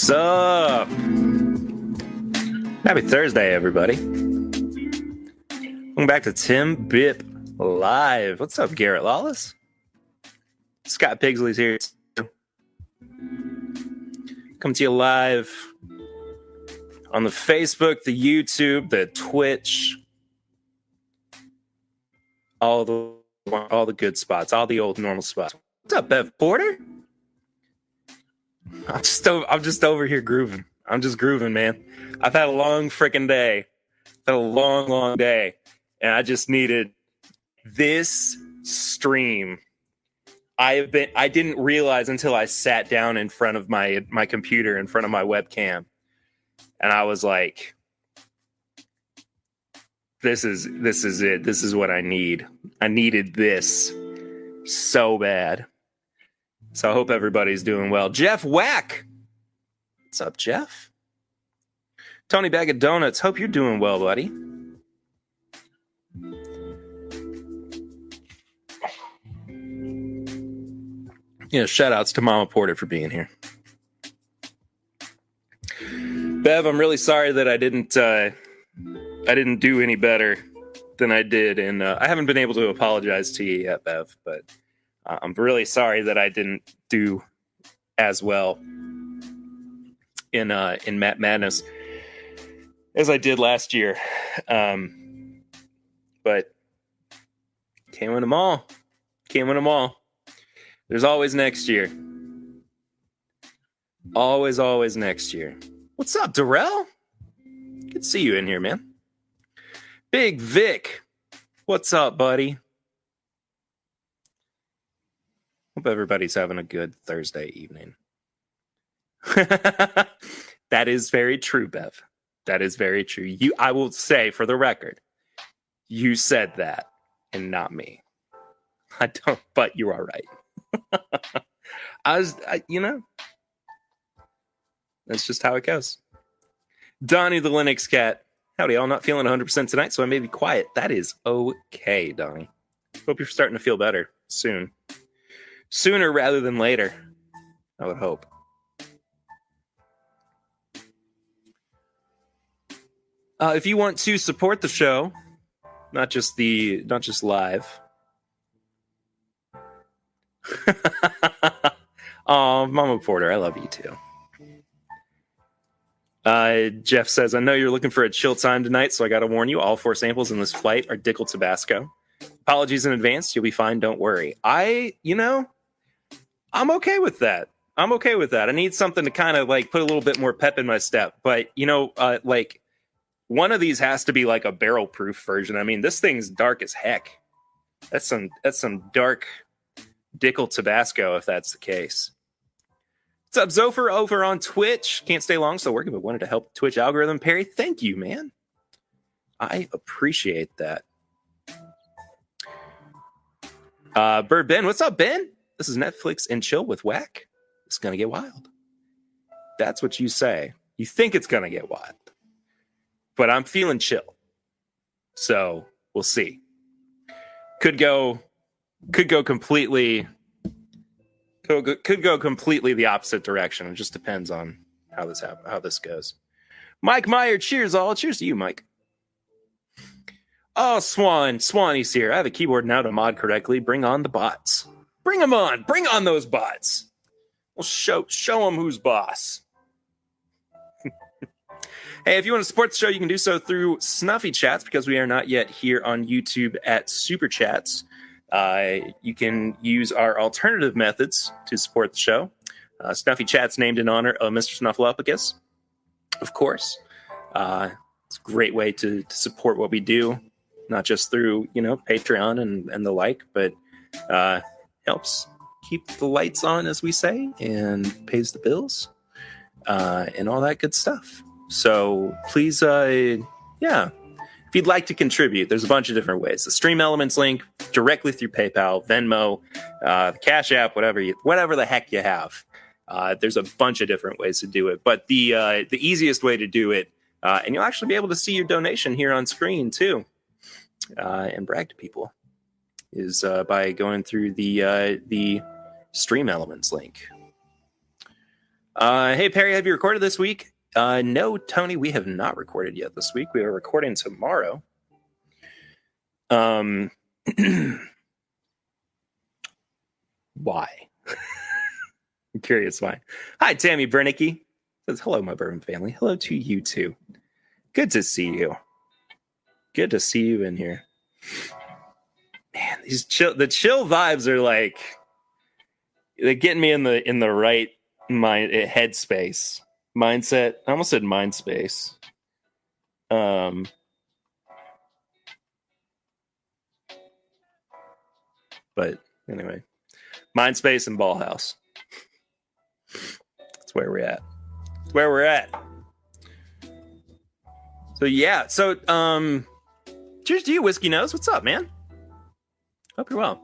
What's up? Happy Thursday, everybody. Welcome back to TIMBP Live. What's up, Garrett Lawless? Scott Pigsley's here too. Come to you live on the Facebook, the YouTube, the Twitch, all the good spots, all the old normal spots. What's up, Bev Porter? I'm just over here grooving. I'm just grooving, man. I've had a long freaking day. I've had a long day, and I just needed this stream. I didn't realize until I sat down in front of my computer, in front of my webcam, and I was like, this is it. This is what I need. I needed this so bad. So I hope everybody's doing well. Jeff Whack. What's up, Jeff? Tony Bag of Donuts. Hope you're doing well, buddy. Yeah, shout outs to Mama Porter for being here. Bev, I'm really sorry that I didn't do any better than I did, and I haven't been able to apologize to you yet, Bev, but I'm really sorry that I didn't do as well in Matt Madness as I did last year. But can't win them all. Can't win them all. There's always next year. Always next year. What's up, Durell? Good to see you in here, man. Big Vic. What's up, buddy? Hope everybody's having a good Thursday evening. That is very true, Bev. That is very true. I will say, for the record, you said that and not me. I don't, but you are right. That's just how it goes. Donnie the Linux Cat. Howdy, all. Not feeling 100% tonight, so I may be quiet. That is okay, Donnie. Hope you're starting to feel better soon. Sooner rather than later, I would hope. If you want to support the show, not just live. Oh, Mama Porter, I love you too. Jeff says, I know you're looking for a chill time tonight, so I got to warn you, all 4 samples in this flight are Dickel Tabasco. Apologies in advance. You'll be fine. Don't worry. I'm okay with that. I need something to kind of like put a little bit more pep in my step. But, like one of these has to be like a barrel proof version. I mean, this thing's dark as heck. That's some dark Dickel Tabasco, if that's the case. What's up, Zopher, over on Twitch? Can't stay long, so working, but wanted to help the Twitch algorithm. Perry, thank you, man. I appreciate that. Bird Ben, what's up, Ben? This is Netflix and chill with Whack. It's gonna get wild. That's what you say. You think it's gonna get wild, but I'm feeling chill. So we'll see. Could go completely the opposite direction. It just depends on how this goes. Mike Meyer, cheers all. Cheers to you, Mike. Oh, Swanee's here. I have a keyboard now to mod correctly. Bring on the bots. Bring them on. Bring on those bots. We'll show them who's boss. Hey, if you want to support the show, you can do so through Snuffy Chats, because we are not yet here on YouTube at Super Chats. You can use our alternative methods to support the show. Snuffy Chats named in honor of Mr. Snuffleupagus, of course. It's a great way to support what we do, not just through, Patreon and the like, but helps keep the lights on, as we say, and pays the bills, and all that good stuff. So please, if you'd like to contribute, there's a bunch of different ways. The Stream Elements link directly through PayPal, Venmo, the CashApp, whatever the heck you have. There's a bunch of different ways to do it, but the easiest way to do it, and you'll actually be able to see your donation here on screen too, and brag to people, is by going through the Stream Elements link. Hey, Perry, have you recorded this week? No, Tony, we have not recorded yet this week. We are recording tomorrow. Why? I'm curious why. Hi, Tammy Brennicky. Says, hello, my Bourbon family. Hello to you, too. Good to see you. Good to see you in here. Man, the chill vibes are like, they're getting me in the right headspace. Mindset. I almost said mind space. But anyway, mind space and ball house. That's where we're at. That's where we're at. So yeah. So cheers to you, Whiskey Nose. What's up, man? Hope you're well.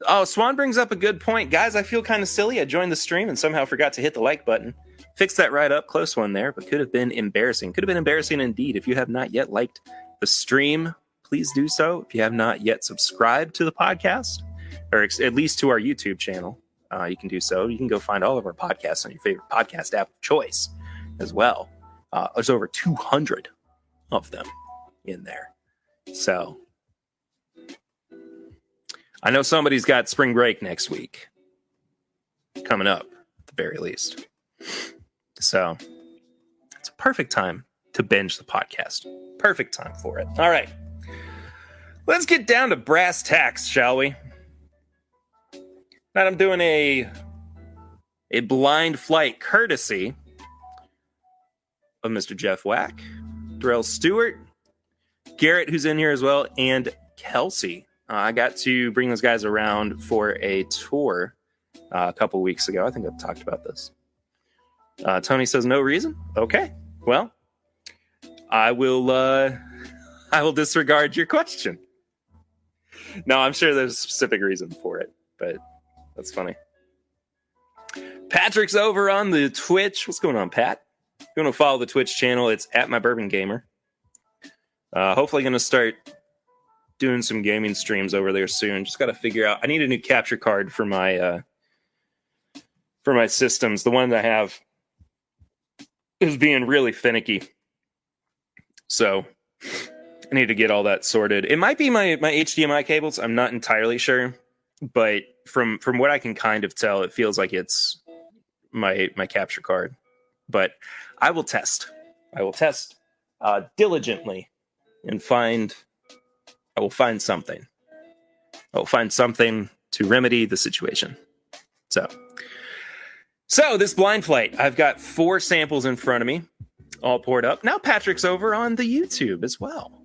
Oh, Swan brings up a good point. Guys, I feel kind of silly. I joined the stream and somehow forgot to hit the like button. Fixed that right up. Close one there, but could have been embarrassing. Could have been embarrassing indeed. If you have not yet liked the stream, please do so. If you have not yet subscribed to the podcast, or at least to our YouTube channel, you can do so. You can go find all of our podcasts on your favorite podcast app of choice as well. There's over 200 of them in there. So I know somebody's got spring break next week coming up at the very least. So it's a perfect time to binge the podcast. Perfect time for it. All right. Let's get down to brass tacks, shall we? Now I'm doing a blind flight courtesy of Mr. Jeff Wack, Durell Stewart, Garrett, who's in here as well, and Kelsey. I got to bring those guys around for a tour a couple weeks ago. I think I've talked about this. Tony says no reason. Okay, well, I will disregard your question. No, I'm sure there's a specific reason for it, but that's funny. Patrick's over on the Twitch. What's going on, Pat? If you want to follow the Twitch channel, it's at My Bourbon Gamer. Hopefully going to start doing some gaming streams over there soon. Just got to figure out. I need a new capture card for my systems. The one that I have is being really finicky. So I need to get all that sorted. It might be my HDMI cables. I'm not entirely sure. But from what I can kind of tell, it feels like it's my capture card. But I will test. Diligently and I will find something. I will find something to remedy the situation. So this blind flight, I've got 4 samples in front of me, all poured up. Now Patrick's over on the YouTube as well.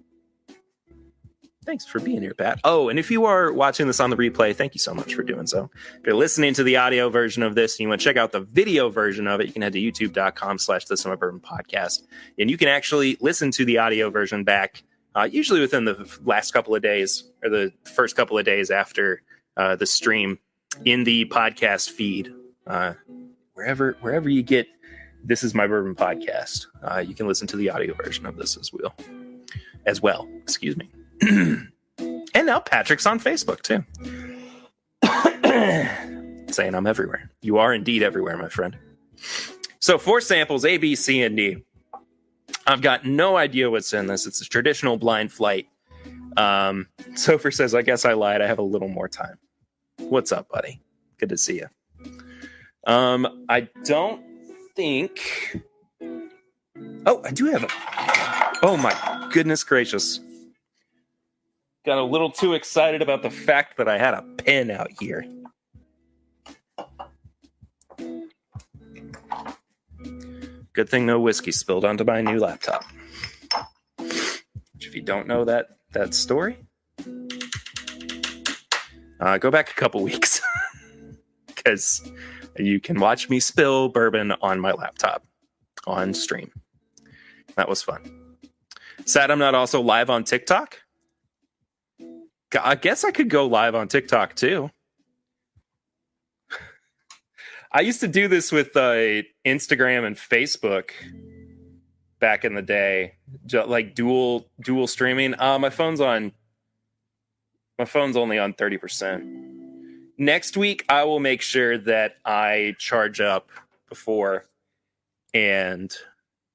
Thanks for being here, Pat. Oh, and if you are watching this on the replay, thank you so much for doing so. If you're listening to the audio version of this and you want to check out the video version of it, you can head to youtube.com/This Podcast. And you can actually listen to the audio version back, usually within the last couple of days or the first couple of days after the stream in the podcast feed. Wherever you get This Is My Bourbon Podcast, you can listen to the audio version of this as well. Excuse me. And now Patrick's on Facebook too. Saying I'm everywhere. You are indeed everywhere, my friend. So 4 samples, A, B, C, and D. I've got no idea what's in this. It's a traditional blind flight. Sofer says, I guess I lied. I have a little more time. What's up, buddy? Good to see you. I don't think... Oh, I do have it. Oh, my goodness gracious. Got a little too excited about the fact that I had a pen out here. Good thing no whiskey spilled onto my new laptop. Which, if you don't know that story, go back a couple weeks. Because you can watch me spill bourbon on my laptop on stream. That was fun. Sad I'm not also live on TikTok. I guess I could go live on TikTok too. I used to do this with Instagram and Facebook back in the day, like dual streaming. My phone's only on 30%. next week I will make sure that I charge up before, and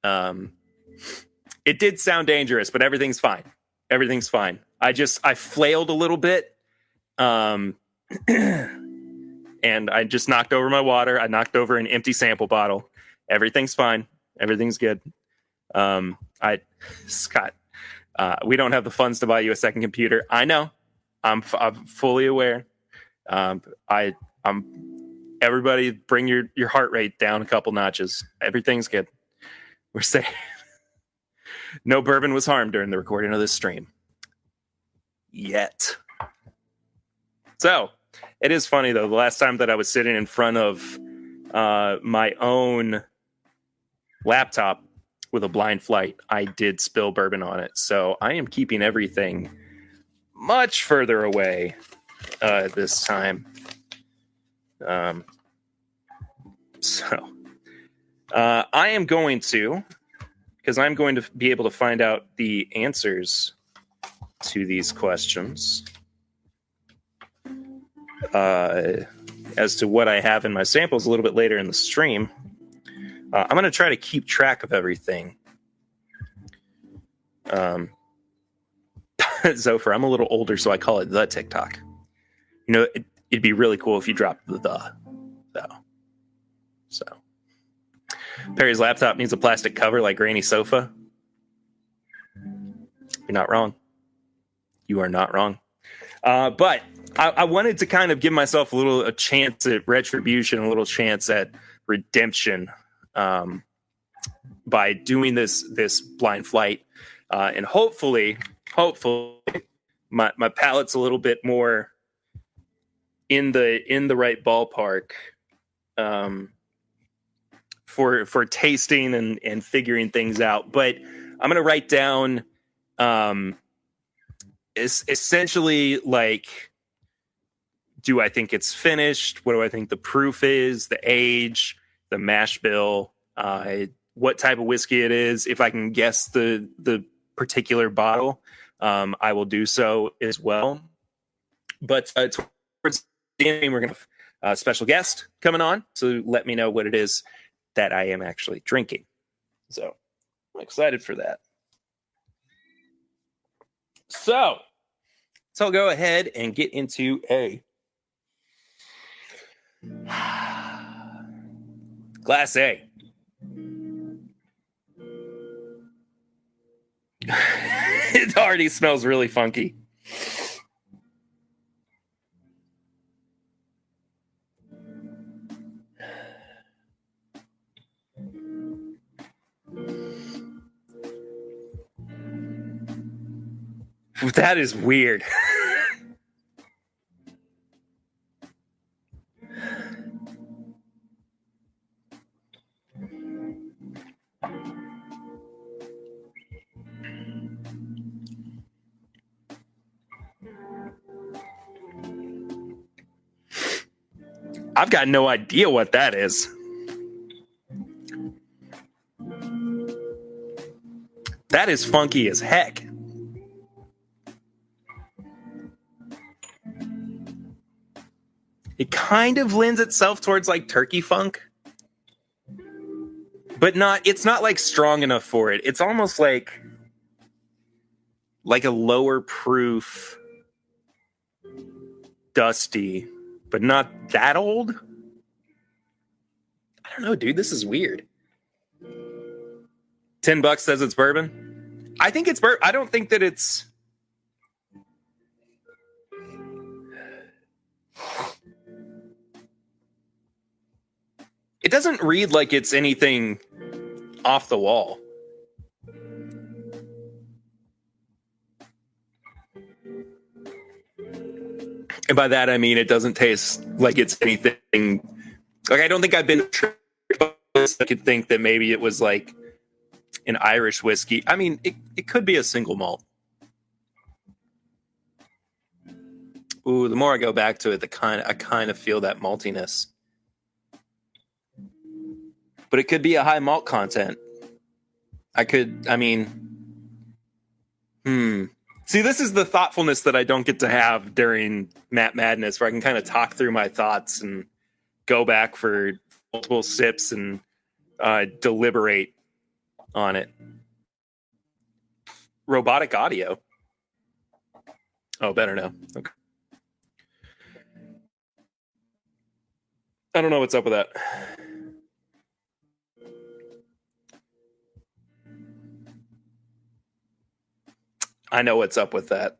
it did sound dangerous, but everything's fine. Everything's fine. I flailed a little bit, and I just knocked over my water. I knocked over an empty sample bottle. Everything's fine. Everything's good. Scott, we don't have the funds to buy you a second computer. I know. I'm fully aware. Everybody bring your heart rate down a couple notches. Everything's good. We're safe. No bourbon was harmed during the recording of this stream. Yet. So, it is funny though. The last time that I was sitting in front of my own laptop with a blind flight, I did spill bourbon on it. So I am keeping everything much further away this time. So I am going to, because I'm going to be able to find out the answers to these questions as to what I have in my samples a little bit later in the stream. I'm going to try to keep track of everything. Zopher, I'm a little older, so I call it the TikTok. You know, it'd be really cool if you dropped the though. So, Perry's laptop needs a plastic cover like Granny sofa. You're not wrong. You are not wrong. But I wanted to kind of give myself a chance at retribution, a little chance at redemption by doing this blind flight, and hopefully my palate's a little bit more in the right ballpark for tasting and figuring things out. But I'm gonna write down essentially, like, do I think it's finished? What do I think the proof is? The age, the mash bill, what type of whiskey it is. If I can guess the particular bottle, I will do so as well. But towards the end, we're going to have a special guest coming on to let me know what it is that I am actually drinking. So I'm excited for that. So I'll go ahead and get into a Class A. It already smells really funky. That is weird. I've got no idea what that is. That is funky as heck. It kind of lends itself towards like turkey funk, but it's not like strong enough for it. It's almost like a lower proof dusty, but not that old. I don't know, dude. This is weird. $10 says it's bourbon. I think it's bourbon. I don't think that it's. It doesn't read like it's anything off the wall. And by that, I mean it doesn't taste like it's anything. Like, I don't think I've been tricked. I could think that maybe it was like an Irish whiskey. I mean, it could be a single malt. Ooh, the more I go back to it, I kind of feel that maltiness. But it could be a high malt content. See, this is the thoughtfulness that I don't get to have during Matt Madness, where I can kind of talk through my thoughts and go back for multiple sips and deliberate on it. Robotic audio. Oh, better now. Okay. I don't know what's up with that. I know what's up with that.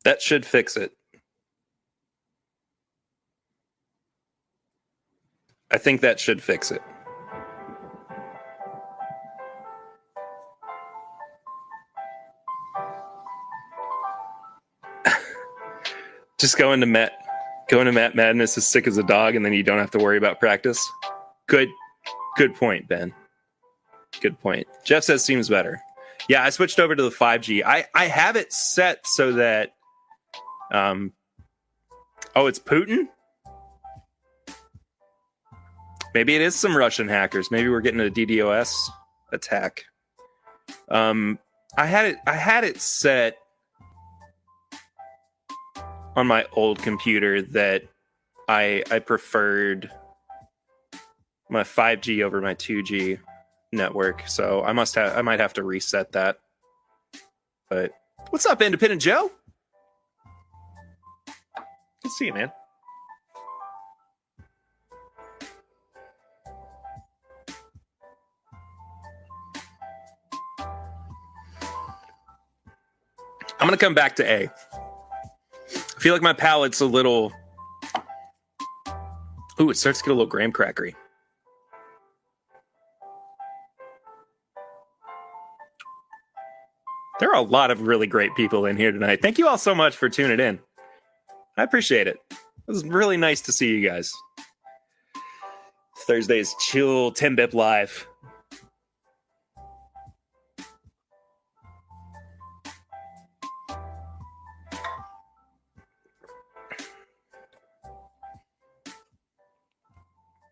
That should fix it. I think that should fix it. Just going to Matt Madness as sick as a dog, and then you don't have to worry about practice. Good point, Ben. Good point. Jeff says seems better. Yeah, I switched over to the 5G. I have it set so that it's Putin? Maybe it is some Russian hackers. Maybe we're getting a DDoS attack. I had it set on my old computer that I preferred my 5G over my 2G network. So I might have to reset that. But what's up, Independent Joe? Good to see you, man. I'm going to come back to A. I feel like my palate's a little... Ooh, it starts to get a little graham crackery. There are a lot of really great people in here tonight. Thank you all so much for tuning in. I appreciate it. It was really nice to see you guys. Thursday's chill TIMBP live.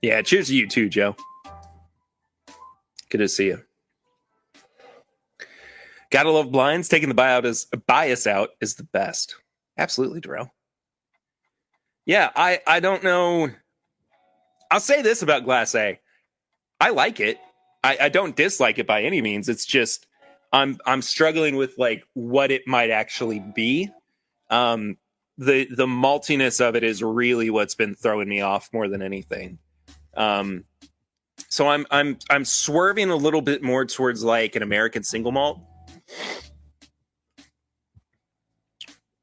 Yeah, cheers to you too, Joe. Good to see you. Gotta love blinds. Taking the bias out is the best. Absolutely, Durell. Yeah, I don't know. I'll say this about Glass A. I like it. I don't dislike it by any means. It's just I'm struggling with like what it might actually be. The maltiness of it is really what's been throwing me off more than anything. So I'm swerving a little bit more towards like an American single malt,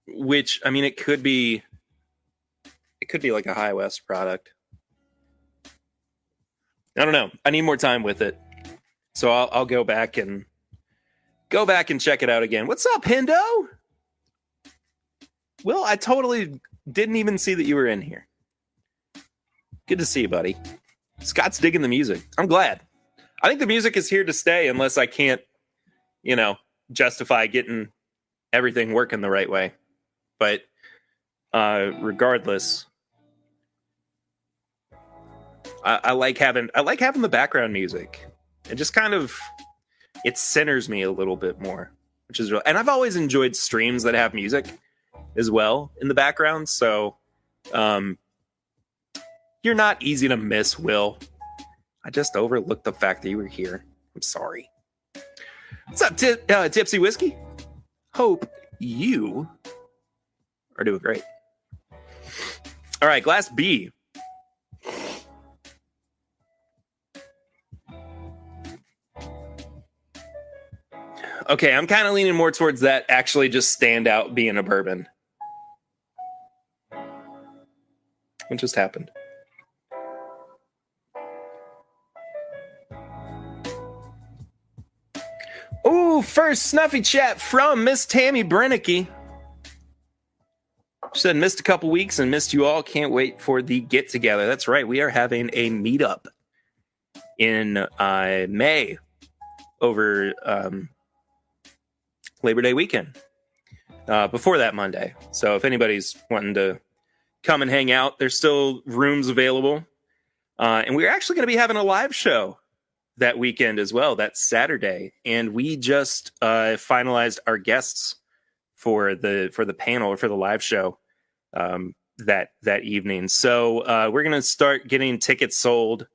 which I mean it could be like a High West product. I don't know. I need more time with it, so I'll go back and check it out again. What's up, Hindo? Will, I totally didn't even see that you were in here. Good to see you, buddy. Scott's digging the music. I'm glad. I think the music is here to stay unless I can't, justify getting everything working the right way. But regardless, I like having the background music. It just kind of it centers me a little bit more, which is real. And I've always enjoyed streams that have music as well in the background. So you're not easy to miss, Will. I just overlooked the fact that you were here. I'm sorry. What's up, Tipsy Whiskey? Hope you are doing great. All right, Glass B. Okay, I'm kind of leaning more towards that actually just stand out being a bourbon. What just happened? Ooh, first snuffy chat from Miss Tammy Brennicky. She said, missed a couple weeks and missed you all. Can't wait for the get together. That's right. We are having a meetup in May over Labor Day weekend. Before that Monday. So if anybody's wanting to come and hang out. There's still rooms available. And we're actually going to be having a live show that weekend as well. That's Saturday. And we just finalized our guests for the panel or for the live show that evening. So we're going to start getting tickets sold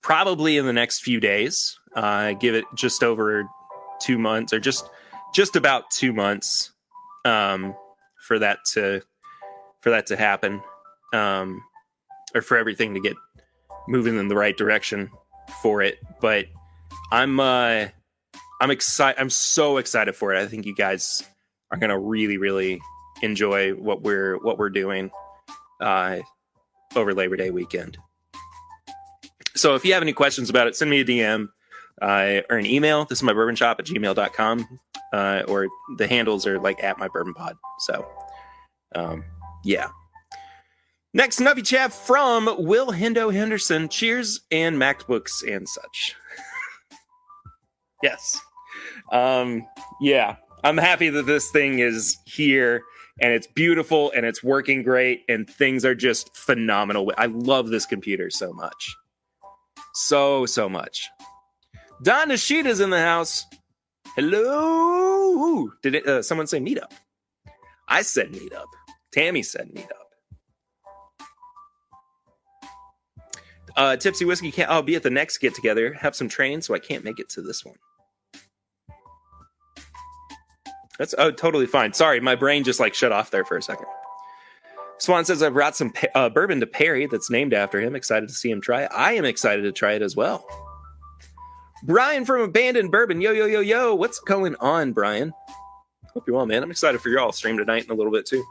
probably in the next few days. Give it just over 2 months, or just about 2 months for that to happen, or for everything to get moving in the right direction for it. But I'm excited. I'm so excited for it. I think you guys are going to really, really enjoy what we're doing over Labor Day weekend. So if you have any questions about it, send me a DM or an email. This is mybourbonshop@gmail.com, or the handles are like @mybourbonpod. So yeah. Next Snuffy Chat from Will Hendo Henderson. Cheers and MacBooks and such. Yes. Yeah. I'm happy that this thing is here and it's beautiful and it's working great and things are just phenomenal. I love this computer so much. So much. Don Nishita's in the house. Hello. Did someone say meetup? I said meetup. Tammy said meetup. Tipsy Whiskey can't. I'll be at the next get together. Have some trains, so I can't make it to this one. That's totally fine. Sorry, my brain just like shut off there for a second. Swan says I brought some bourbon to Perry that's named after him. Excited to see him try it. I am excited to try it as well. Brian from Abandoned Bourbon. Yo. What's going on, Brian? Hope you're well, man. I'm excited for your all stream tonight in a little bit too.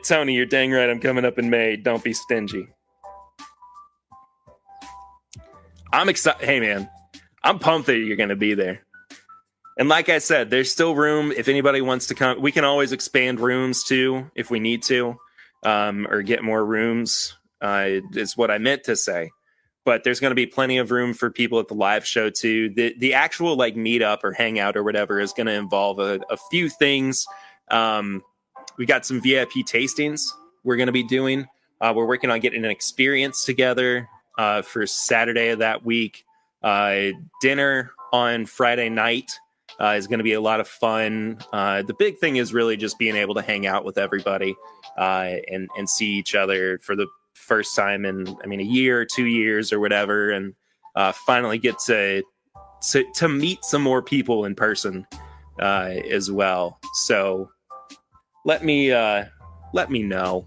Tony, you're dang right. I'm coming up in May. Don't be stingy. I'm excited. Hey, man, I'm pumped that you're going to be there. And like I said, there's still room. If anybody wants to come, we can always expand rooms too if we need to, or get more rooms. Is what I meant to say. But there's going to be plenty of room for people at the live show too. The actual like meetup or hangout or whatever is going to involve a few things. We got some VIP tastings we're going to be doing. We're working on getting an experience together for Saturday of that week. Dinner on Friday night is going to be a lot of fun. The big thing is really just being able to hang out with everybody and see each other for the first time in, a year or 2 years or whatever, and finally get to meet some more people in person as well. So let me know.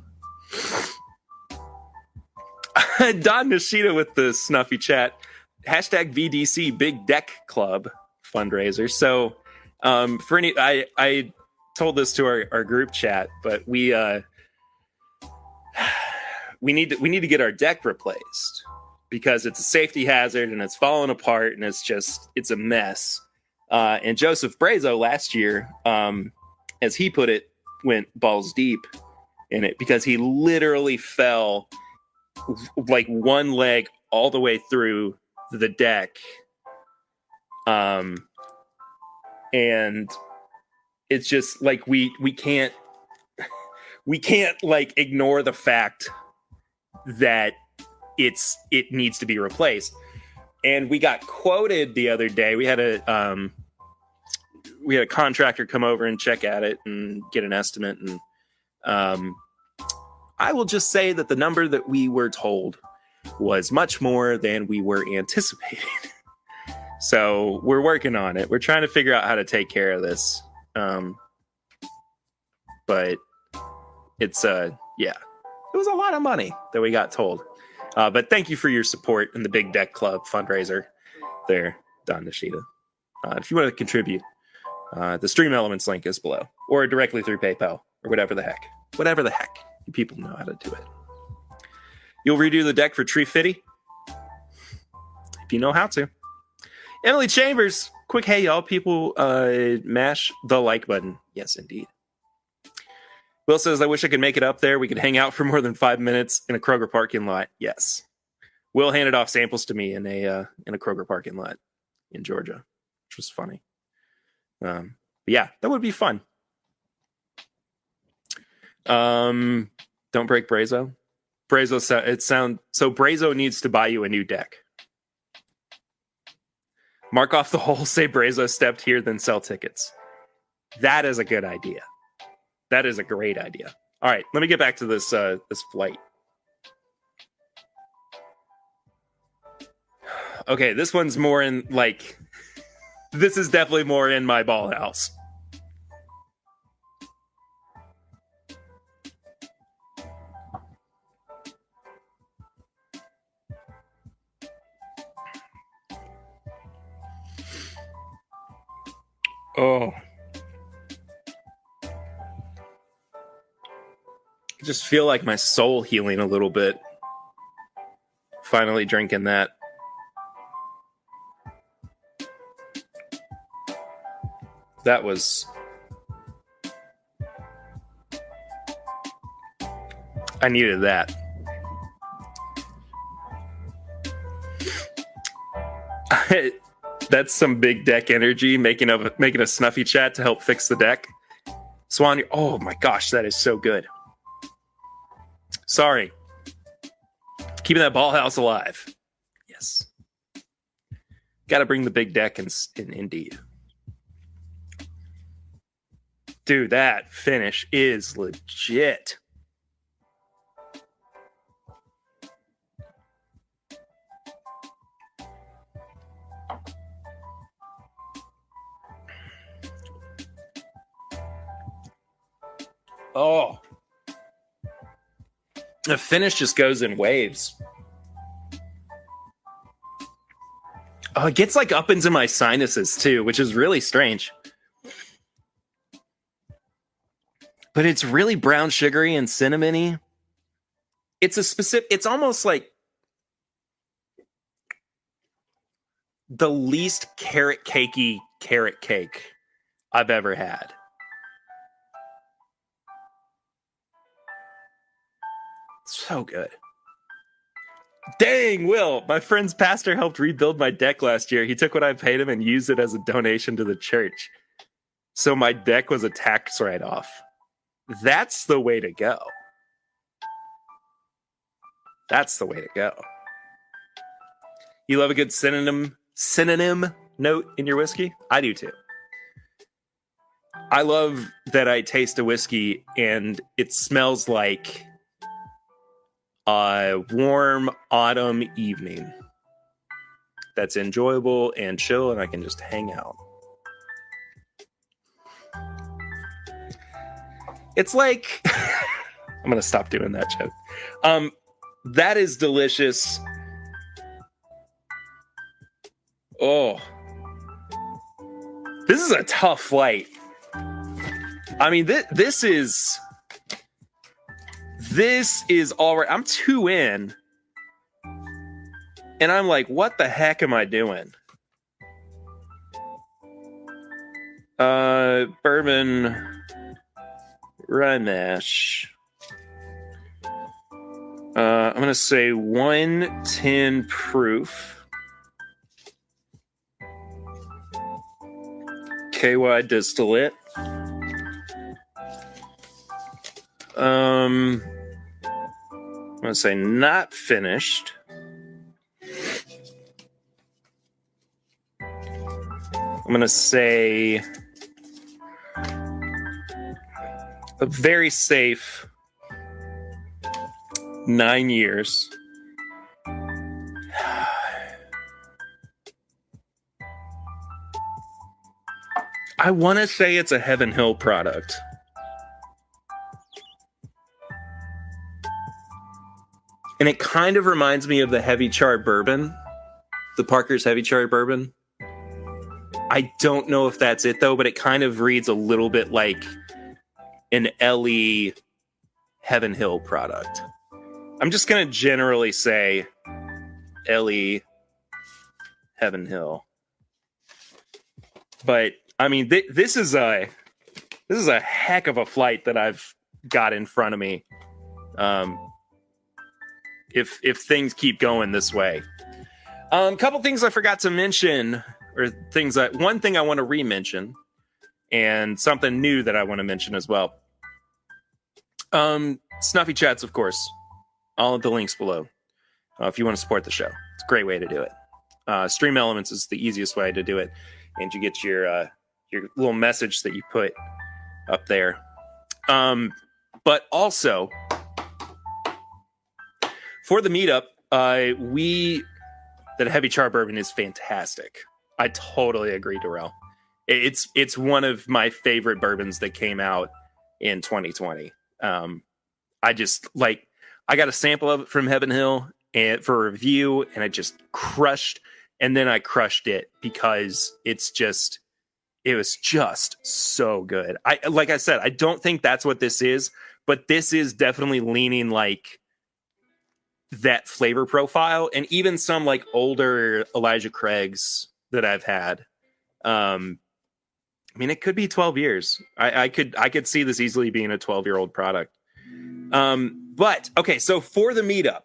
Don Nishida with the Snuffy Chat. Hashtag VDC Big Deck Club fundraiser. So for any, I told this to our group chat, but we need to get our deck replaced because it's a safety hazard and it's falling apart and it's a mess. And Joseph Brazo last year, as he put it, went balls deep in it because he literally fell like one leg all the way through the deck. And it's just like we can't like ignore the fact that it needs to be replaced. And we got quoted the other day. We had a contractor come over and check at it and get an estimate. And I will just say that the number that we were told was much more than we were anticipating. So we're working on it. We're trying to figure out how to take care of this. But it's it was a lot of money that we got told. But thank you for your support in the Big Deck Club fundraiser there, Don Nishida. If you want to contribute, the Stream Elements link is below, or directly through PayPal, or whatever the heck. You people know how to do it. You'll redo the deck for Tree Fitty? If you know how to. Emily Chambers, quick hey y'all, people mash the like button. Yes, indeed. Will says, I wish I could make it up there. We could hang out for more than 5 minutes in a Kroger parking lot. Yes. Will handed off samples to me in a Kroger parking lot in Georgia, which was funny. But yeah, that would be fun. Don't break Brazo. So Brazo needs to buy you a new deck. Mark off the hole, say Brazo stepped here, then sell tickets. That is a good idea. That is a great idea. All right, let me get back to this this flight. Okay, this one's more in like this is definitely more in my ball house. Oh. I just feel like my soul healing a little bit. Finally drinking that. That was... I needed that. That's some big deck energy, making a snuffy chat to help fix the deck. Swan, oh my gosh, that is so good. Sorry. Keeping that ball house alive. Yes. Got to bring the big deck in indeed. Dude, that finish is legit. Oh. The finish just goes in waves. Oh, it gets like up into my sinuses too, which is really strange. But it's really brown sugary and cinnamony. It's almost like the least carrot cakey carrot cake I've ever had. So good. Dang, Will, my friend's pastor helped rebuild my deck last year. He took what I paid him and used it as a donation to the church. So my deck was a tax write-off. That's the way to go. That's the way to go. You love a good synonym note in your whiskey? I do too. I love that I taste a whiskey and it smells like a warm autumn evening that's enjoyable and chill, and I can just hang out. It's like I'm gonna stop doing that joke. That is delicious. Oh, this is a tough flight. I mean, this is all right. I'm 2 in, and I'm like, what the heck am I doing? Bourbon rye mash. I'm gonna say 110 proof. KY distillate. I'm gonna say not finished. I'm gonna say a very safe 9 years. I want to say it's a Heaven Hill product. And it kind of reminds me of the Heavy Charred Bourbon, the Parker's Heavy Charred Bourbon. I don't know if that's it, though, but it kind of reads a little bit like an LE Heaven Hill product. I'm just going to generally say LE Heaven Hill. But, I mean, this is a heck of a flight that I've got in front of me. If things keep going this way. Couple things I forgot to mention, or one thing I want to re-mention, and something new that I want to mention as well. Snuffy Chats, of course. All of the links below. If you want to support the show, it's a great way to do it. Stream Elements is the easiest way to do it, and you get your little message that you put up there. But also for the meetup, that Heavy Char Bourbon is fantastic. I totally agree, Durell. It's one of my favorite bourbons that came out in 2020. I just I got a sample of it from Heaven Hill and for a review, and I just crushed. And then I crushed it because it was just so good. Like I said, I don't think that's what this is, but this is definitely leaning like that flavor profile, and even some like older Elijah Craig's that I've had. I mean, it could be 12 years. I could see this easily being a 12-year-old product. But okay, so for the meetup,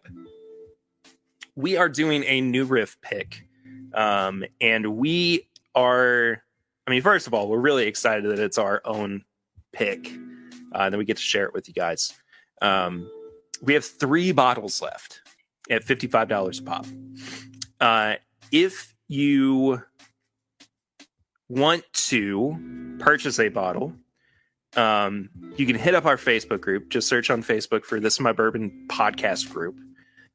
we are doing a new riff pick. And we are, I mean, first of all, we're really excited that it's our own pick. And then we get to share it with you guys. We have 3 bottles left at $55 a pop. If you want to purchase a bottle, you can hit up our Facebook group. Just search on Facebook for This Is My Bourbon podcast group,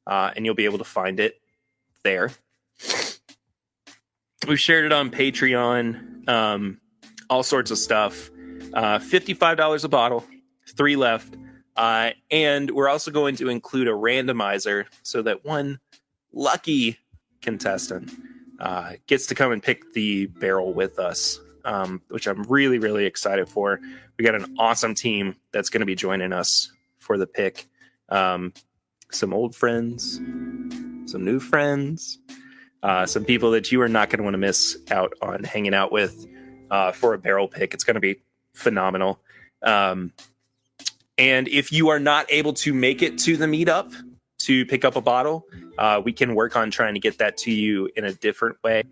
and you'll be able to find it there. We've shared it on Patreon, all sorts of stuff. $55 a bottle, 3 left. And we're also going to include a randomizer so that one lucky contestant gets to come and pick the barrel with us, which I'm really, really excited for. We got an awesome team that's going to be joining us for the pick. Some old friends, some new friends, some people that you are not going to want to miss out on hanging out with for a barrel pick. It's going to be phenomenal. And if you are not able to make it to the meetup to pick up a bottle, we can work on trying to get that to you in a different way.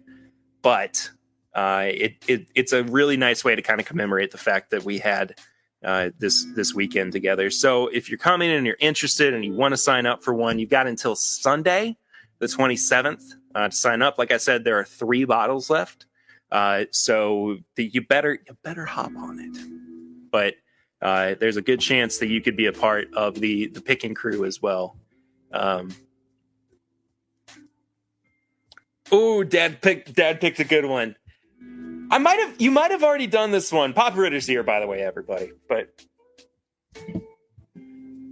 But it's a really nice way to kind of commemorate the fact that we had this weekend together. So if you're coming and you're interested and you want to sign up for one, you've got until Sunday, the 27th, to sign up. Like I said, there are 3 bottles left. So you better hop on it. But there's a good chance that you could be a part of the picking crew as well. Oh, Dad picked a good one. You might have already done this one. Papa Ritter's here, by the way, everybody. But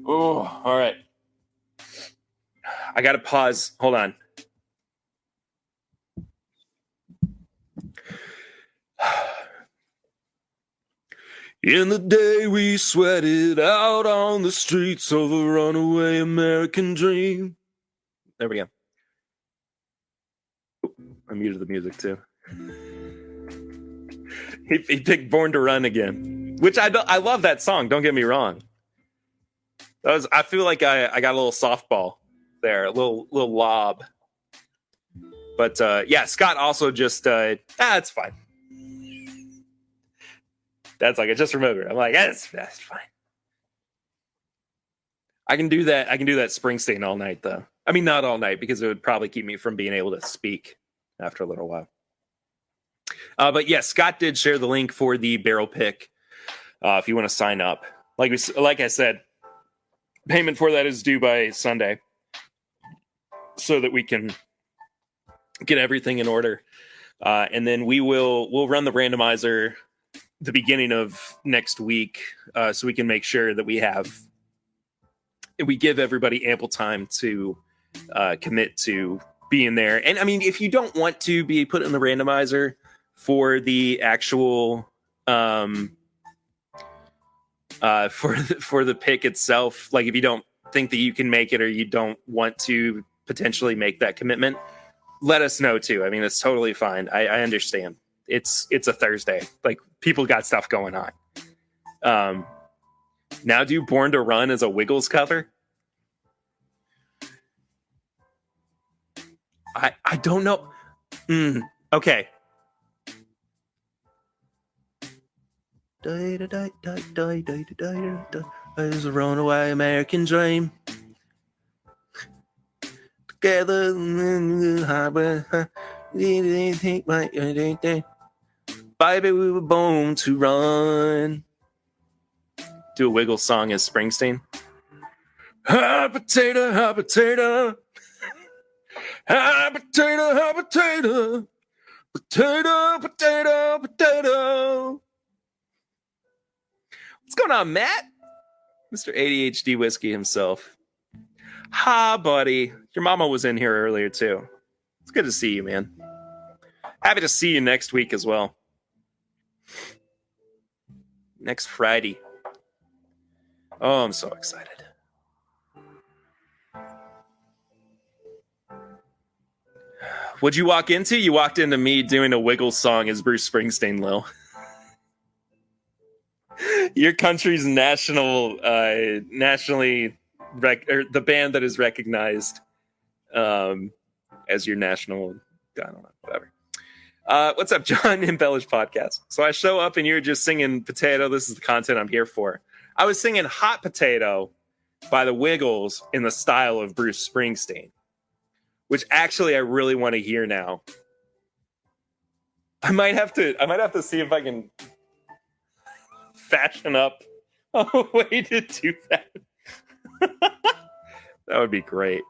oh, all right. I gotta pause. Hold on. In the day we sweated out on the streets of a runaway American dream. There we go. I muted the music too. He picked Born to Run again, which I love that song. Don't get me wrong. I feel like I got a little softball there, a little lob. But yeah, Scott also just it's fine. That's like I just remembered. I'm like, that's fine. I can do that. I can do that Springsteen all night, though. I mean, not all night, because it would probably keep me from being able to speak after a little while. But yeah, Scott did share the link for the barrel pick if you want to sign up. Like I said, payment for that is due by Sunday, so that we can get everything in order, and then we'll run the randomizer the beginning of next week, so we can make sure that we give everybody ample time to commit to being there. And I mean, if you don't want to be put in the randomizer for the actual for the pick itself, like if you don't think that you can make it, or you don't want to potentially make that commitment, let us know too. I mean, it's totally fine. I understand. It's a Thursday. Like, people got stuff going on. Now do Born to Run as a Wiggles cover? I don't know. Okay. Is a runaway American dream. Together, baby, we were born to run. Do a Wiggle song as Springsteen. Hot potato, hot potato. Hot potato, hot potato. Potato, potato, potato. What's going on, Matt? Mr. ADHD Whiskey himself. Hi, buddy. Your mama was in here earlier, too. It's good to see you, man. Happy to see you next week as well. Next Friday. Oh, I'm so excited. What'd you walk into? You walked into me doing a Wiggle song as Bruce Springsteen, Lil. Your country's nationally the band that is recognized as your national, I don't know, whatever. What's up, John? Embellish Podcast. So I show up and you're just singing Potato. This is the content I'm here for. I was singing Hot Potato by the Wiggles in the style of Bruce Springsteen, which actually I really want to hear now. I might have to see if I can fashion up a way to do that. That would be great.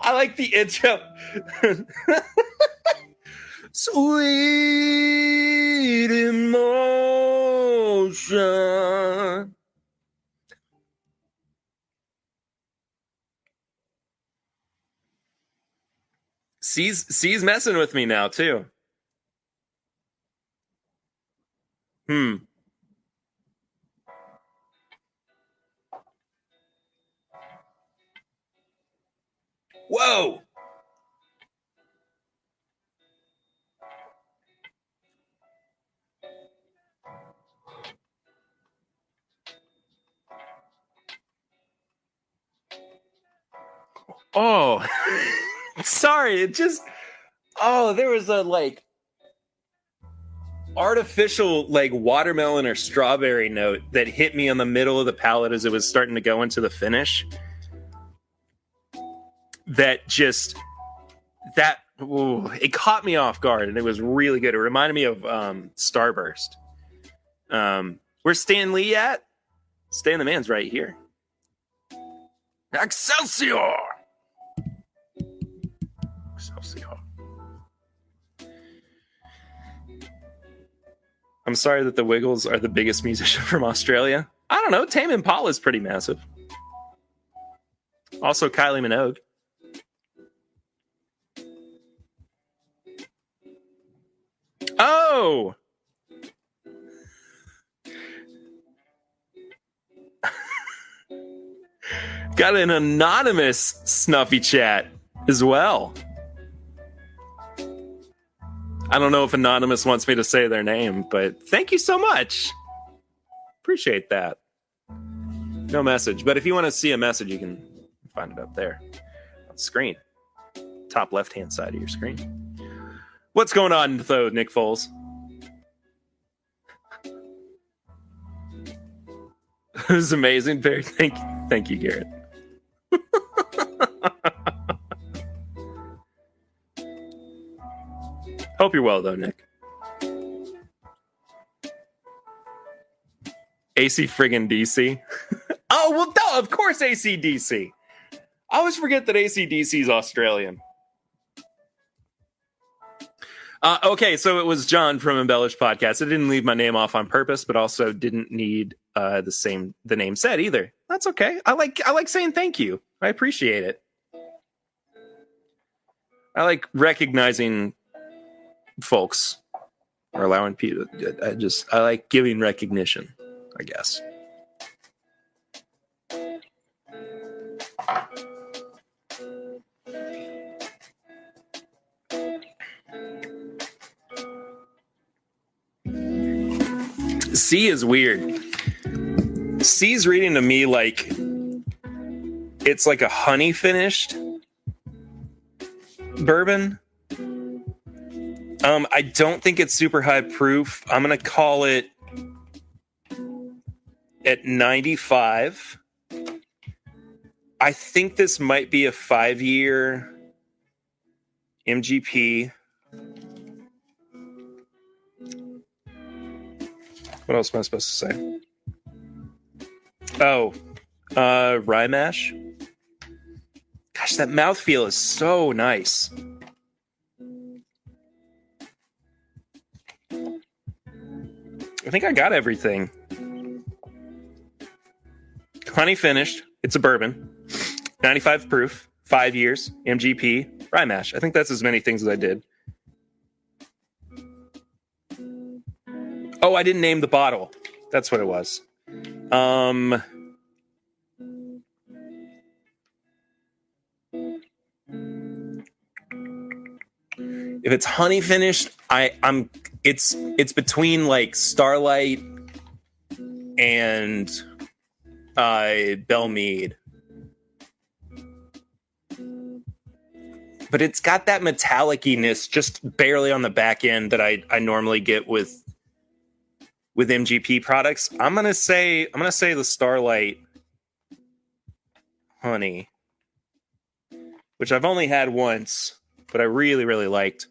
I like the intro. Sweet emotion. C's messing with me now too. Whoa. Oh, sorry. There was a artificial watermelon or strawberry note that hit me on the middle of the palate as it was starting to go into the finish. It caught me off guard and it was really good. It reminded me of Starburst. Where's Stan Lee at? Stan the Man's right here. Excelsior! I'm sorry that the Wiggles are the biggest musician from Australia. I don't know. Tame Impala is pretty massive. Also, Kylie Minogue. Oh! Got an anonymous Snuffy chat as well. I don't know if Anonymous wants me to say their name, but thank you so much. Appreciate that. No message, but if you want to see a message, you can find it up there on the screen. Top left-hand side of your screen. What's going on, though, Nick Foles? It was amazing, Barry. Thank you, Garrett. Hope you're well, though, Nick. AC friggin' DC. Oh, well, duh, of course AC/DC. I always forget that AC/DC is Australian. Okay, so it was John from Embellish Podcast. I didn't leave my name off on purpose, but also didn't need the name said either. That's okay. I like saying thank you. I appreciate it. I like recognizing folks or allowing people. I like giving recognition, I guess. C is weird. C's reading to me like It's like a honey finished bourbon. I don't think it's super high proof. I'm going to call it at 95. I think this might be a 5-year MGP. What else am I supposed to say? Oh, rye mash. Gosh, that mouthfeel is so nice. I think I got everything. Honey finished. It's a bourbon. 95 proof. 5 years. MGP. Rye mash. I think that's as many things as I did. Oh, I didn't name the bottle. That's what it was. If it's honey finished, it's between like Starlight and Belle Meade. But it's got that metallic-iness just barely on the back end that I normally get with MGP products. I'm gonna say the Starlight honey, which I've only had once, but I really, really liked.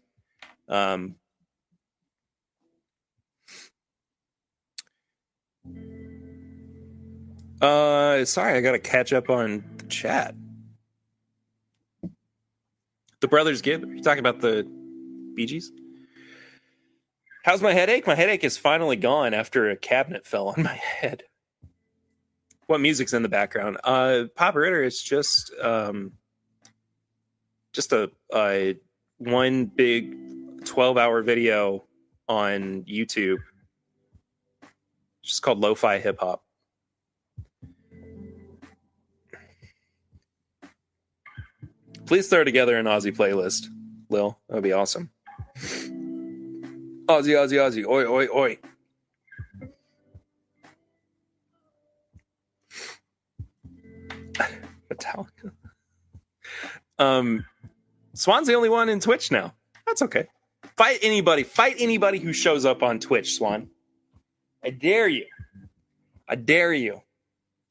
Sorry, I gotta catch up on the chat. The Brothers Gibb. Are you talking about the Bee Gees? How's my headache? My headache is finally gone after a cabinet fell on my head. What music's in the background? Pop Ritter is just a one big 12-hour video on YouTube. It's just called Lo-Fi Hip Hop. Please throw together an Aussie playlist, Lil. That would be awesome. Aussie, Aussie, Aussie. Oi, oi, oi. Metallica. Swan's the only one in Twitch now. That's okay. Fight anybody. Fight anybody who shows up on Twitch, Swan. I dare you. I dare you.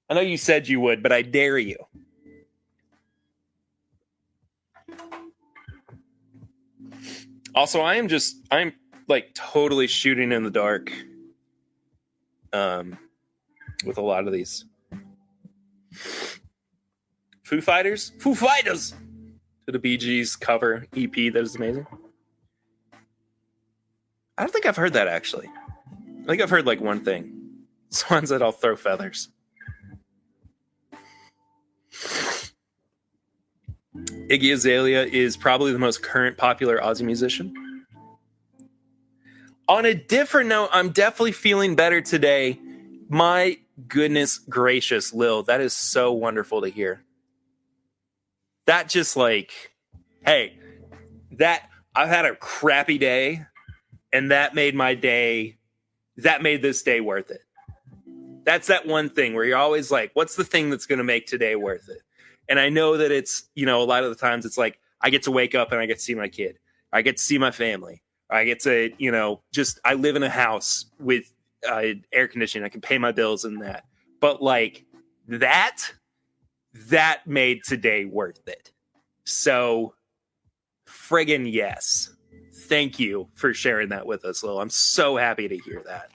I know you said you would, but I dare you. Also, I'm like totally shooting in the dark with a lot of these. Foo Fighters to the Bee Gees cover EP. That is amazing. I don't think I've heard that, actually. I think I've heard like one thing. Swan said I'll throw feathers. Iggy Azalea is probably the most current popular Aussie musician. On a different note, I'm definitely feeling better today. My goodness gracious, Lil, that is so wonderful to hear. That just like, hey, that I've had a crappy day, and that made this day worth it. That's that one thing where you're always like, what's the thing that's going to make today worth it? And I know that it's, a lot of the times it's like, I get to wake up and I get to see my kid. I get to see my family. I get to, I live in a house with air conditioning. I can pay my bills and that. But like that made today worth it. So friggin' yes. Thank you for sharing that with us, Lil. I'm so happy to hear that.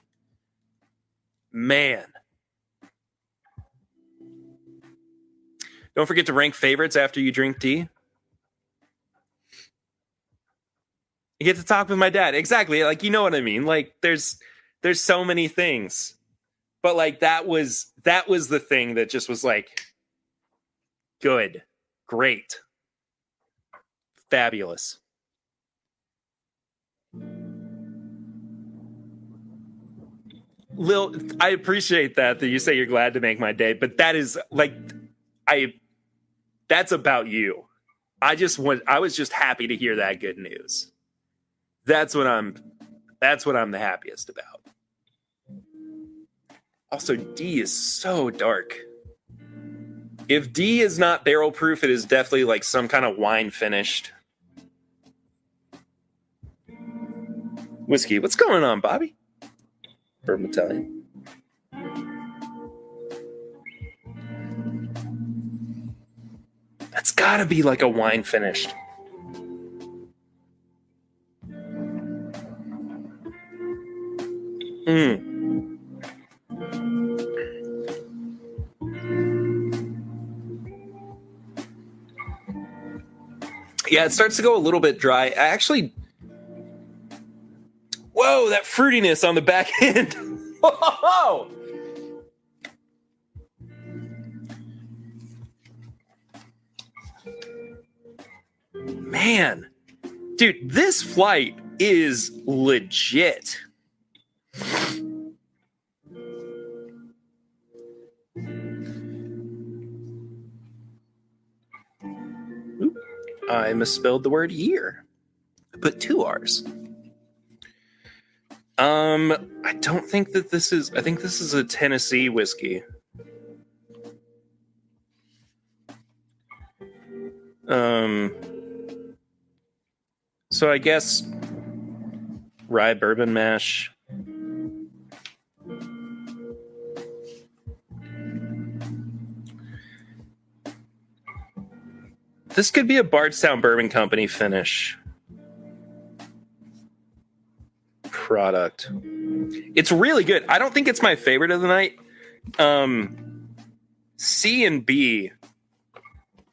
Man. Don't forget to rank favorites after you drink tea. You get to talk with my dad. Exactly. Like, you know what I mean? Like, there's so many things. But like that was the thing that just was like good, great, fabulous. Lil, I appreciate that you say you're glad to make my day, but that is like that's about you. I was just happy to hear that good news. That's what I'm the happiest about. Also, D is so dark. If D is not barrel proof, it is definitely like some kind of wine finished whiskey. What's going on, Bobby? Bourbon Italian. That's gotta be like a wine finished. Yeah, it starts to go a little bit dry. Whoa, that fruitiness on the back end. Whoa! Man, dude, this flight is legit. Oop, I misspelled the word year. I put 2 R's. I don't think that this is. I think this is a Tennessee whiskey. So I guess rye bourbon mash. This could be a Bardstown Bourbon Company finish product. It's really good. I don't think it's my favorite of the night. C and B,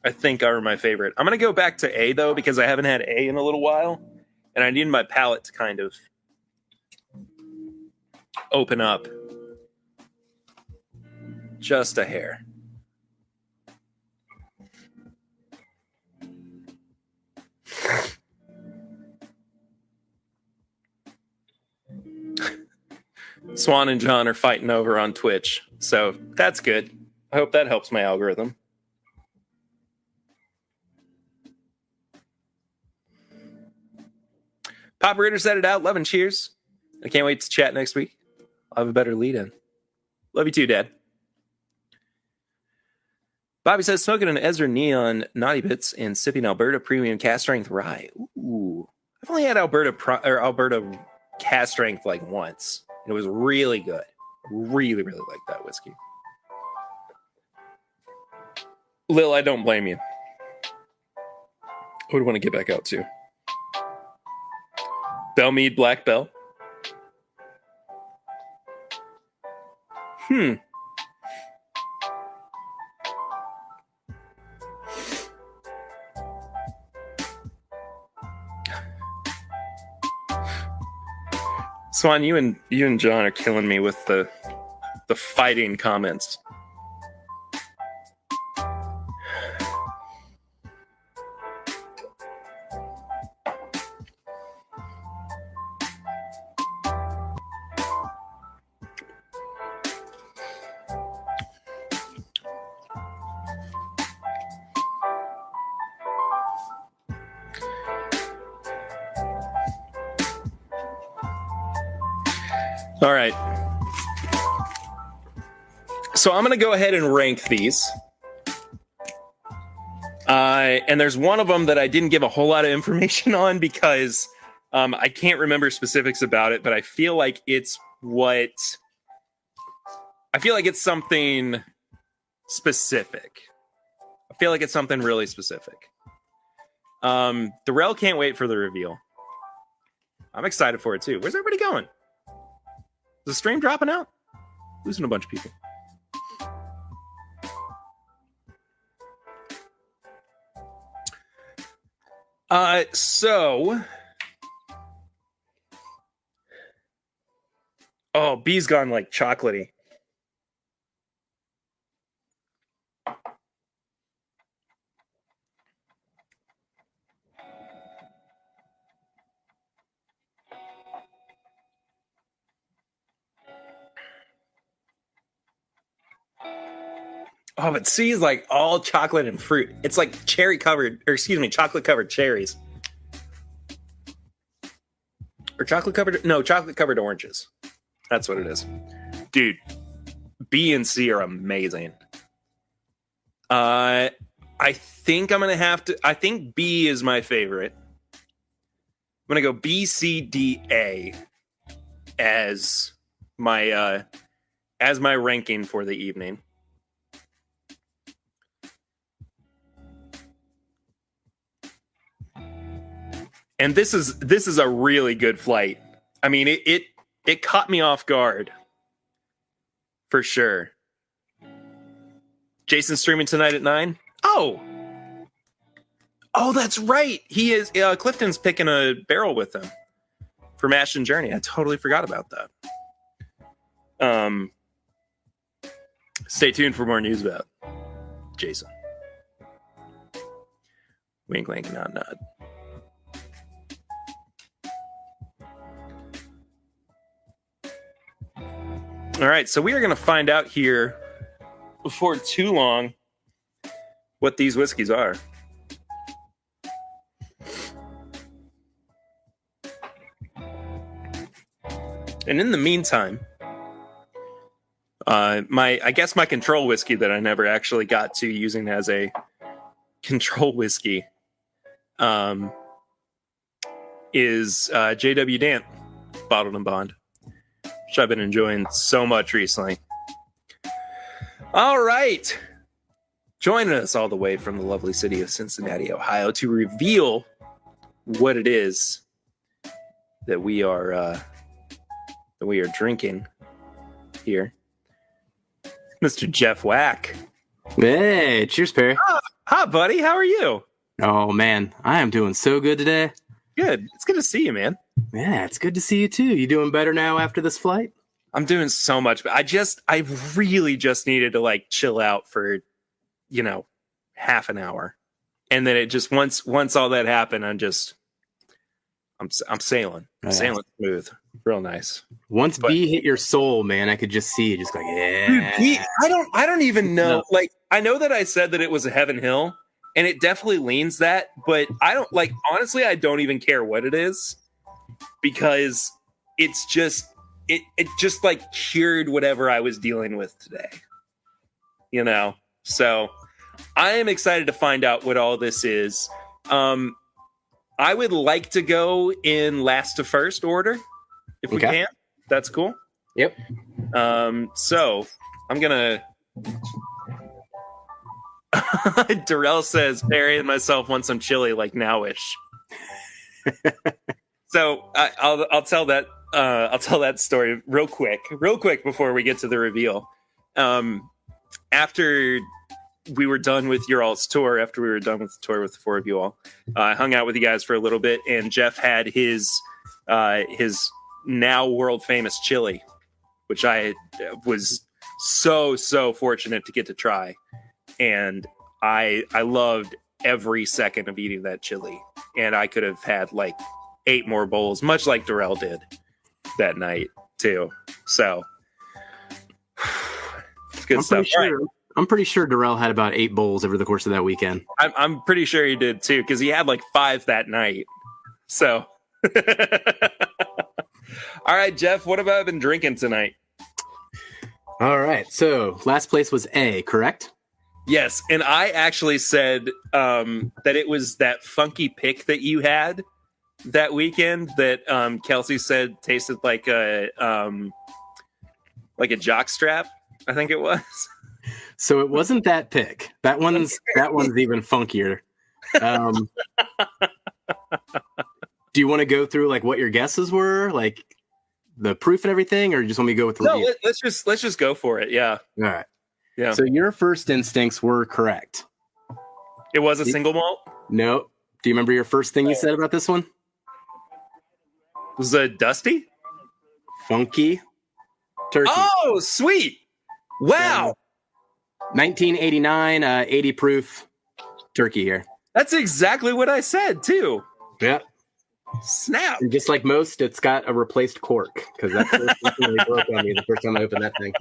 I think, are my favorite. I'm going to go back to A, though, because I haven't had A in a little while, and I need my palate to kind of open up just a hair. Swan and John are fighting over on Twitch, so that's good. I hope that helps my algorithm. Papa Ritter said it out. Love and cheers. I can't wait to chat next week. I'll have a better lead in. Love you too, Dad. Bobby says smoking an Ezra Neon Naughty Bits and sipping Alberta Premium Cast Strength Rye. Ooh, I've only had Alberta Cast Strength like once. It was really good. Really, really like that whiskey. Lil, I don't blame you. I would want to get back out too. Bellmead Black Bell. Swan, you and John are killing me with the fighting comments. All right. So I'm going to go ahead and rank these. And there's one of them that I didn't give a whole lot of information on because I can't remember specifics about it, but I feel like it's something specific. I feel like it's something really specific. Durell can't wait for the reveal. I'm excited for it too. Where's everybody going? Is the stream dropping out? Losing a bunch of people. Oh, B's gone like chocolatey. Oh, but C is like all chocolate and fruit. It's like chocolate covered cherries. Or chocolate covered oranges. That's what it is. Dude, B and C are amazing. I think I'm gonna have to. I think B is my favorite. I'm gonna go B, C, D, A as my ranking for the evening. And this is a really good flight. I mean, it caught me off guard for sure. Jason's streaming tonight at 9. Oh, that's right. He is. Clifton's picking a barrel with him for Mash and Journey. I totally forgot about that. Stay tuned for more news about Jason. Wink, wink, nod, nod. All right, so we are going to find out here before too long what these whiskeys are. And in the meantime, I guess my control whiskey that I never actually got to using as a control whiskey is J.W. Dant Bottled and Bond, which I've been enjoying so much recently. All right. Joining us all the way from the lovely city of Cincinnati, Ohio, to reveal what it is that we are drinking here, Mr. Jeff Wack. Hey, cheers, Perry. Hi, buddy. How are you? Oh, man. I am doing so good today. Good. It's good to see you, man. Yeah, it's good to see you, too. You doing better now after this flight? I'm doing so much. I really just needed to, like, chill out for, half an hour. And then it just, once all that happened, I'm sailing. I'm sailing smooth. Real nice. Once B hit your soul, man, I could just see it just like, yeah. Dude, B, I don't even know. No. Like, I know that I said that it was a Heaven Hill, and it definitely leans that, but I don't, like, honestly, I don't even care what it is, because it's just, it just, like, cured whatever I was dealing with today. So I am excited to find out what all this is. I would like to go in last to first order, if we can. That's cool. Yep. So I'm gonna. Durell says Barry and myself want some chili like nowish. So I'll tell that story real quick before we get to the reveal. After we were done with your all's tour, after we were done with the tour with the four of you all, I hung out with you guys for a little bit, and Jeff had his now world famous chili, which I was so fortunate to get to try, and I loved every second of eating that chili, and I could have had like 8 more bowls, much like Durell did that night too. So it's good stuff. I'm pretty sure Durell had about 8 bowls over the course of that weekend. I'm pretty sure he did too, because he had like 5 that night. So, all right, Jeff, what have I been drinking tonight? All right, so last place was A, correct? Yes, and I actually said that it was that funky pick that you had that weekend that Kelsey said tasted like a jockstrap. I think it was. So it wasn't that pick. That one's even funkier. Do you want to go through like what your guesses were, like the proof and everything, or just want me to go with the review? No, let's just go for it. Yeah. All right. Yeah. So your first instincts were correct. It was a single malt? No. Do you remember your first thing you said about this one? Was it dusty? Funky turkey. Oh, sweet. Wow. 1989, 80 proof turkey here. That's exactly what I said, too. Yeah. Snap. And just like most, it's got a replaced cork, because that's really broke on me the first time I opened that thing.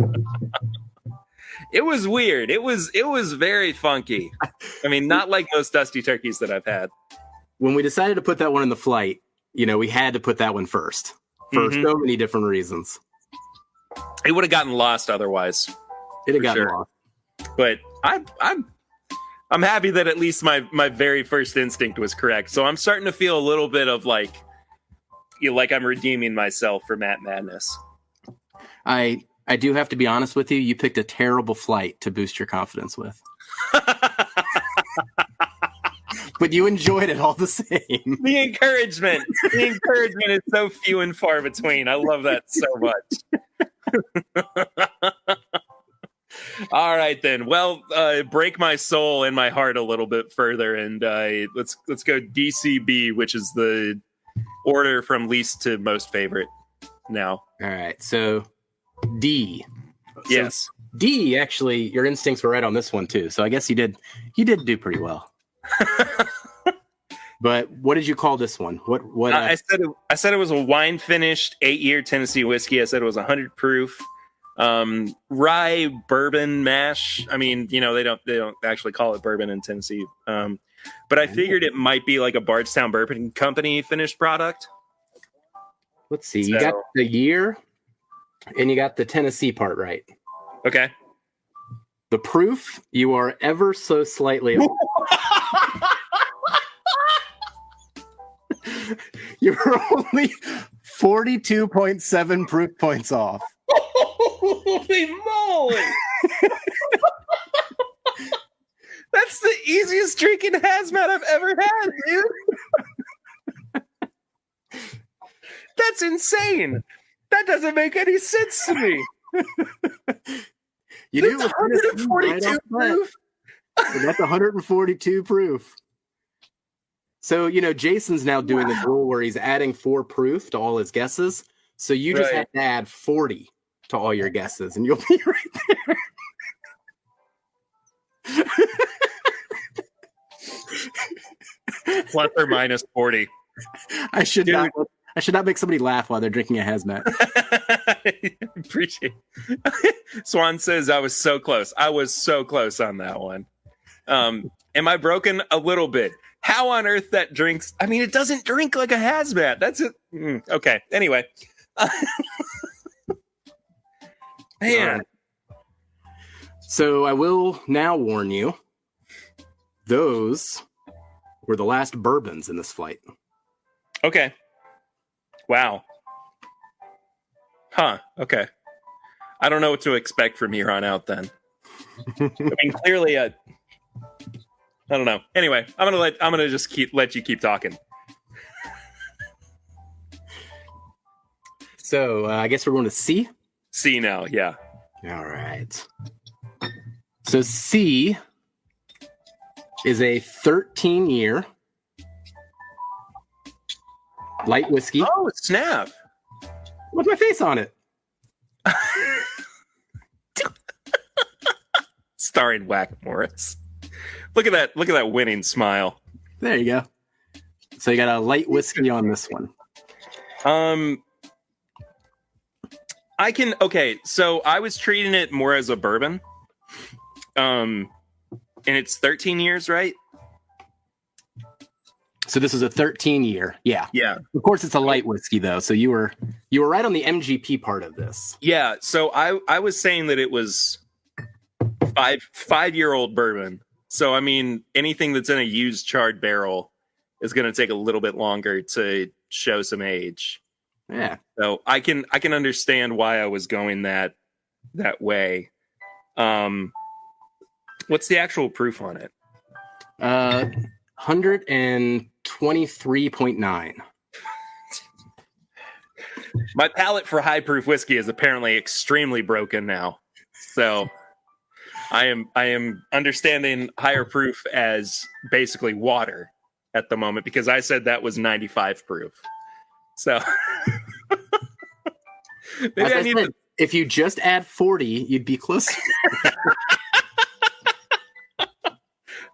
It was weird. It was very funky. I mean, not like most dusty turkeys that I've had. When we decided to put that one in the flight, we had to put that one first for so many different reasons. It would have gotten lost otherwise. It had gotten lost. But I'm I'm happy that at least my very first instinct was correct. So I'm starting to feel a little bit of like I'm redeeming myself for Matt Madness. I do have to be honest with you. You picked a terrible flight to boost your confidence with. But you enjoyed it all the same. The encouragement is so few and far between. I love that so much. All right, then. Well, break my soul and my heart a little bit further, and let's go DCB, which is the order from least to most favorite. Now, all right. So D. Yes. So D. Actually, your instincts were right on this one too. So I guess you did do pretty well. But what did you call this one? What? I said it was a wine finished 8-year Tennessee whiskey. I said it was 100 proof. Rye bourbon mash. I mean, they don't actually call it bourbon in Tennessee. But I figured it might be like a Bardstown Bourbon Company finished product. Let's see. You got the year and you got the Tennessee part right. Okay. The proof, you are ever so slightly off. You're only 42.7 proof points off. Holy moly! That's the easiest drinking hazmat I've ever had, dude. That's insane. That doesn't make any sense to me. You do 142 proof. That's 142 proof. So, Jason's now doing this rule where he's adding 4 proof to all his guesses. So you just have to add 40 to all your guesses, and you'll be right there. Plus or minus 40. I should not make somebody laugh while they're drinking a hazmat. Appreciate it. Swan says I was so close. I was so close on that one. Am I broken? A little bit. How on earth that drinks? I mean, it doesn't drink like a hazmat. That's it. Okay. Anyway. Man. So I will now warn you, those were the last bourbons in this flight. Okay. Wow. Huh. Okay. I don't know what to expect from here on out then. I mean, clearly, I don't know. Anyway, I'm gonna just let you keep talking. So I guess we're going to C. C now, yeah. All right. So C is a 13-year light whiskey. Oh, snap! With my face on it. Starring Whack Morris. Look at that winning smile. There you go. So you got a light whiskey on this one. So I was treating it more as a bourbon. And it's 13 years, right? So this is a 13-year. Yeah. Yeah. Of course it's a light whiskey though. So you were right on the MGP part of this. Yeah. So I was saying that it was 5-year-old bourbon. So I mean, anything that's in a used charred barrel is going to take a little bit longer to show some age. Yeah. So I can understand why I was going that way. What's the actual proof on it? 123.9. My palate for high proof whiskey is apparently extremely broken now. So I am understanding higher proof as basically water at the moment because I said that was 95 proof. So maybe I need to... If you just add 40, you'd be closer.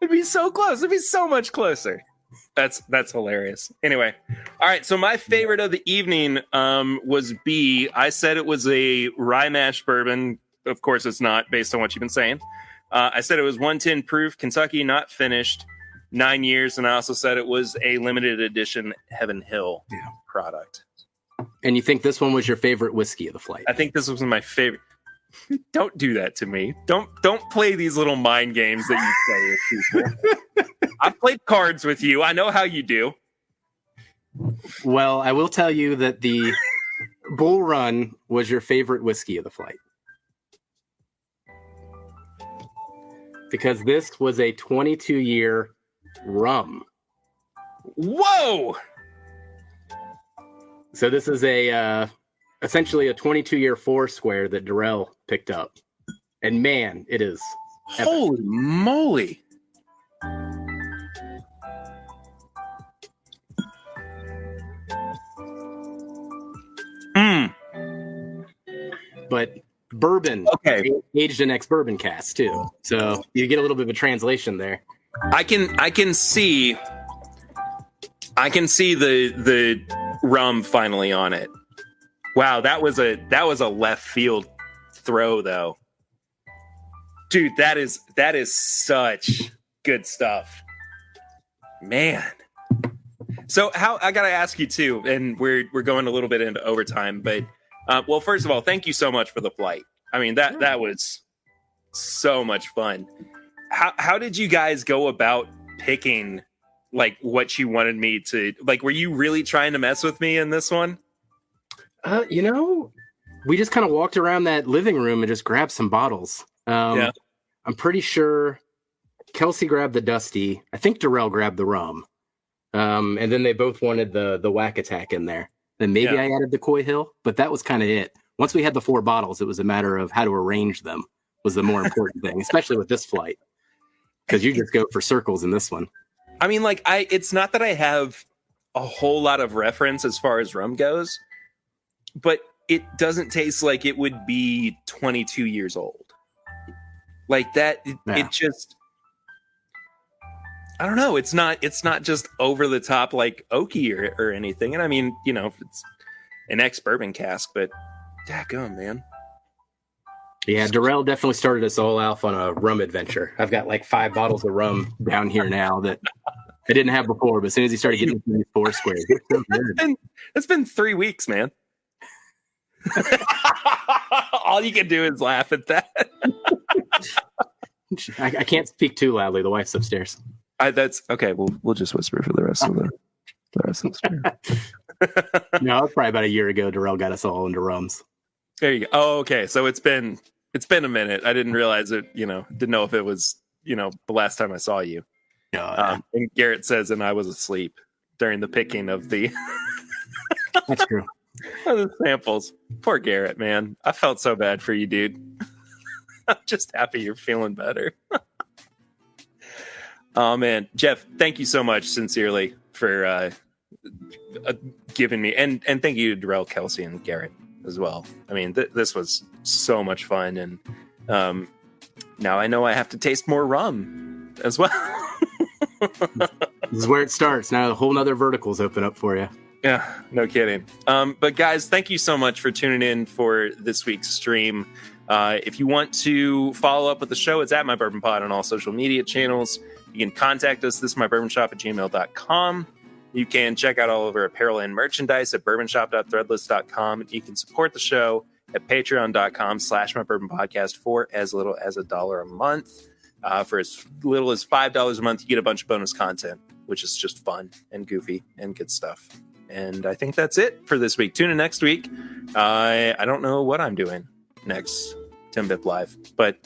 It'd be so close. It'd be so much closer. That's hilarious. Anyway, all right. So my favorite of the evening was B. I said it was a rye mash bourbon. Of course, it's not based on what you've been saying. I said it was 110 proof, Kentucky, not finished, 9 years, and I also said it was a limited edition Heaven Hill product. And you think this one was your favorite whiskey of the flight? I think this was my favorite. Don't do that to me. Don't play these little mind games that you play with people. I've played cards with you. I know how you do. Well, I will tell you that the Bull Run was your favorite whiskey of the flight. Because this was a 22-year rum. Whoa! So this is essentially a 22-year Foursquare that Durell picked up. And man, it is epic. Holy moly. But bourbon, okay, aged in ex-bourbon cask too. So you get a little bit of a translation there. I can see the rum finally on it. Wow, that was a left field throw though. Dude, that is such good stuff. Man. So I gotta ask you too, and we're going a little bit into overtime, but well, first of all, thank you so much for the flight. I mean, that was so much fun. How did you guys go about picking like what you wanted me to like? Were you really trying to mess with me in this one? We just kind of walked around that living room and just grabbed some bottles. Yeah. I'm pretty sure Kelsey grabbed the Dusty. I think Durell grabbed the rum. And then they both wanted the Whack Attack in there. Then maybe I added the Coy Hill, but that was kind of it. Once we had the 4 bottles, it was a matter of how to arrange them was the more important thing, especially with this flight. Because you just go for circles in this one. I mean, like, it's not that I have a whole lot of reference as far as rum goes, but it doesn't taste like it would be 22 years old. Like that, it just... I don't know. It's not just over the top like oaky or anything. And I mean, it's an ex-bourbon cask, but daggone, man. Yeah, Durell definitely started us all off on a rum adventure. I've got like 5 bottles of rum down here now that I didn't have before, but as soon as he started getting into these Foursquares, it's been 3 weeks, man. All you can do is laugh at that. I can't speak too loudly. The wife's upstairs. That's okay. We'll just whisper for the rest of the rest of the story. No, it was probably about a year ago. Durell got us all into rums. There you go. Oh, okay. So it's been a minute. I didn't realize it. Didn't know if it was the last time I saw you. No, and Garrett says, and I was asleep during the picking of the. That's true. Of the samples. Poor Garrett, man. I felt so bad for you, dude. I'm just happy you're feeling better. Oh man, Jeff, thank you so much, sincerely, for giving me and thank you to Durell, Kelsey, and Garrett as well. I mean, this was so much fun, and now I know I have to taste more rum as well. This is where it starts. Now a whole nother verticals open up for you. Yeah, no kidding. But guys, thank you so much for tuning in for this week's stream. If you want to follow up with the show, it's at My Bourbon Pod on all social media channels. You can contact us, thisismybourbonshop@gmail.com. You can check out all of our apparel and merchandise at bourbonshop.threadless.com. You can support the show at patreon.com/mybourbonpodcast for as little as $1 a month. For as little as $5 a month, you get a bunch of bonus content, which is just fun and goofy and good stuff. And I think that's it for this week. Tune in next week. I don't know what I'm doing next TIMBP Live, but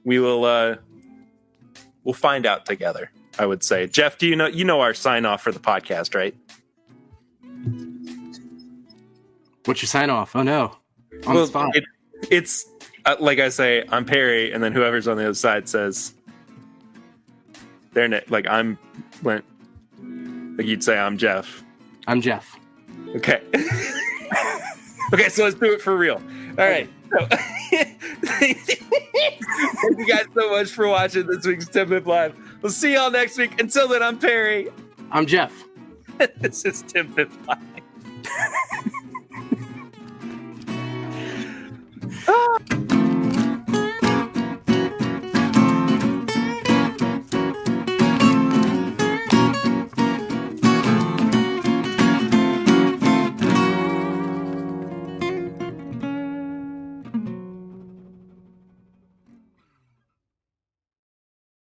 we will we'll find out together, I would say. Jeff, do you know our sign off for the podcast, right? What's your sign off? Oh no. On the spot. It's like I say, I'm Perry, and then whoever's on the other side says like you'd say I'm Jeff. I'm Jeff. Okay. Okay, so let's do it for real. All right. So, thank you guys so much for watching this week's TIMBP Live. We'll see y'all next week. Until then, I'm Perry. I'm Jeff. This is TIMBP Live.